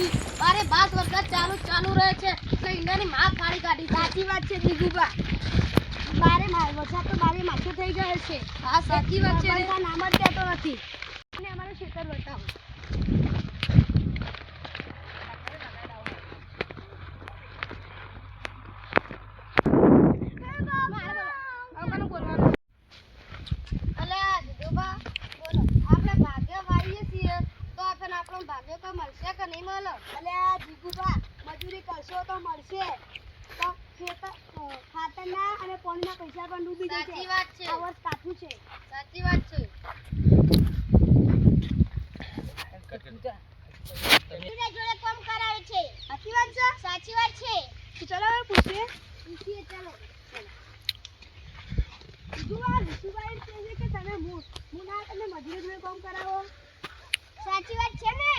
નથી. મારે 5 વર્ષ ચાલુ રહે છે એટલે ઈંડાની માં ફાડી કાઢી. સાચી વાત છે જીગુબા. વરસાદ તો મારે માથે થઈ ગયો છે. હા સાચી વાત છે. નામ જ કહેતો નથી. અને અમારું ખેતર બતાવો. મળશે કે નહીં મળે? અલ્યા જીગુબા, મજૂરી કરશો તો મળશે. તો ખેતર ખાતરના અને પાણીના પૈસા પણ ડૂબી જશે. સાચી વાત છે. આ વર્ષ કાઠું છે. સાચી વાત છે. જોડે કામ કરાવે છે. સાચી વાત છે. સાચી વાત છે. તો ચલો હવે પૂછીએ ચલો. જીગુબા એમ કહે છે કે તમે મુના તમે મજૂરી જોડે કામ કરાવો. સાચી વાત છે ને?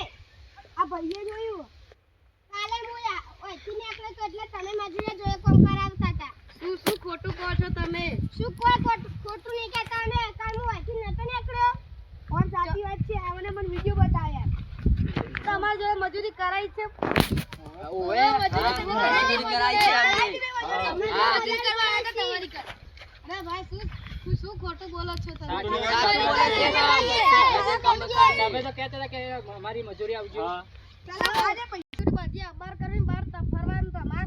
આ ભાઈએ જોયું કાલે મોયા ઓયથી નીકળે તો એટલે તમે મજૂરી જોડે કામ કરાવતા હતા. શું ખોટું કહો છો તમે? શું ખોટું નહીં કહેતા અમે કાલ હું ઓયથી નતો નીકળ્યો. ઓર સાચી વાત છે. આવને મને વિડિયો બતાવ્યા. તમાર જોડે મજૂરી કરાઈ છે. ઓએ મજૂરી કરાઈ છે અમે. મજૂરી કરવા આવ્યા તો તમારી કર. અરે ભાઈ શું ખોટું બોલો છો તમે? તમે તો કહેતા હતા કે અમારી મજૂરી આવજો. ચાલો આજે પૈસા બધી અબાર કરીને બહાર ફરવાનું તમાર.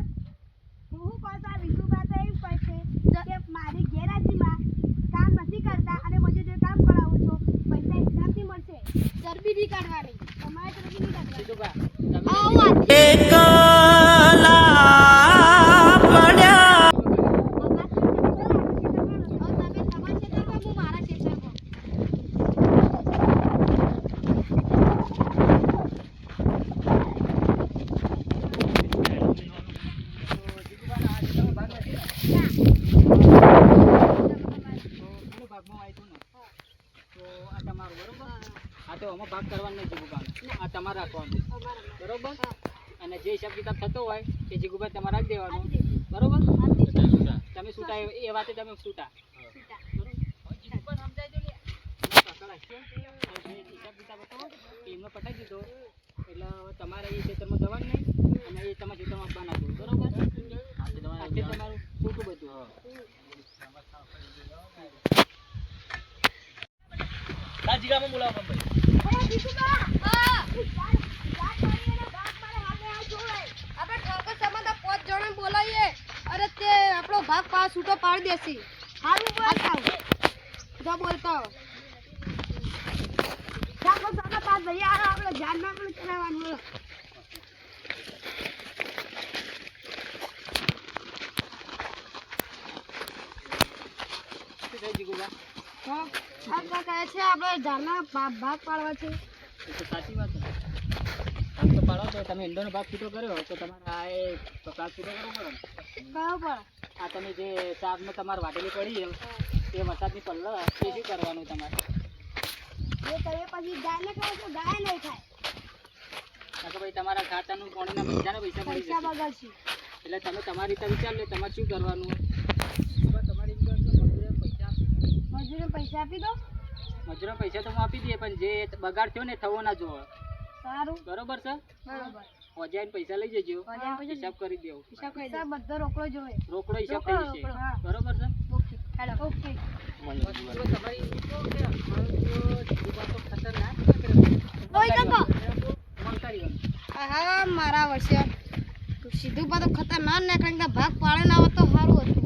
હું કરતા બીજું વાત એમ કહે છે કે મારી ગેરહાજરીમાં કામ નથી કરતા અને મજૂરી કામ કરાવું છો. પૈસા હિસાબથી મળશે. ચરબી નહીં કાઢવાની. તમારે ચરબી નહીં કાઢવાની. ભાગ કરવાનો નહીં જીગુબા. આ તમારે રાખવાનું બરોબર. અને જે હિસાબ કિતાબ થતો હોય એ જીગુબા તમારે રાખી દેવાનું બરોબર. તમે છૂટા એ વાતે તમે છૂટા હિસાબ કિતાબ હતો એમનો પટાઈ દીધો એટલે તમારે એ ખેતરમાં જવાનું નહીં અને એ તમારા ખેતરમાં આપવાના હતું બરોબર. તમારું છૂટું બધું. જીગામાં બોલાવો ભાઈ. બોલાવીએ અરે તે આપણો ભાગ પાસ છૂટો પાડી દેસી. સારું બોલતો પાસ ભૈયા આપણે ધ્યાનમાં પણ કરાવવાનું. આપણે ઝાડના ભાગ પાડવા છે. સાચી વાત છે. ભાગ તો પાડો તો તમે ઈંડોનો ભાગ છૂટો કર્યો તો તમારે આ ભાગ છૂટો કરવો પડે. બરાબર. આ તમે જે ચાપમાં તમારે વાટેલી પડી એ વરસાદની પલ્લ એ શું કરવાનું તમારે? એ તમે પછી ગાયને કહો તો ગાય નહીં થાય. તો ભાઈ તમારા ખાતાનું પાણીના બધાના પૈસા મળી જશે. બગડશે. એટલે તમે તમારી રીતે વિચાર લે તમારે શું કરવાનું. મજૂરી પૈસા આપી દો. મજૂરો પૈસા તો હું આપી દઈએ પણ જે બગાડ થયો ને થવો ના જોવે. સારું બરોબર છે. બરાબર. ઓજાઈને પૈસા લઈ જજો. હિસાબ કરી દેવો. હિસાબ બધો રોકડો જોઈએ. રોકડો હિસાબ થઈ જશે. બરોબર છે. Okay hello okay. હા મારા વર્ષે સીધું પાછું ખતરનાક નીકળે ભાગ પાડે ના આવે તો સારું હતું.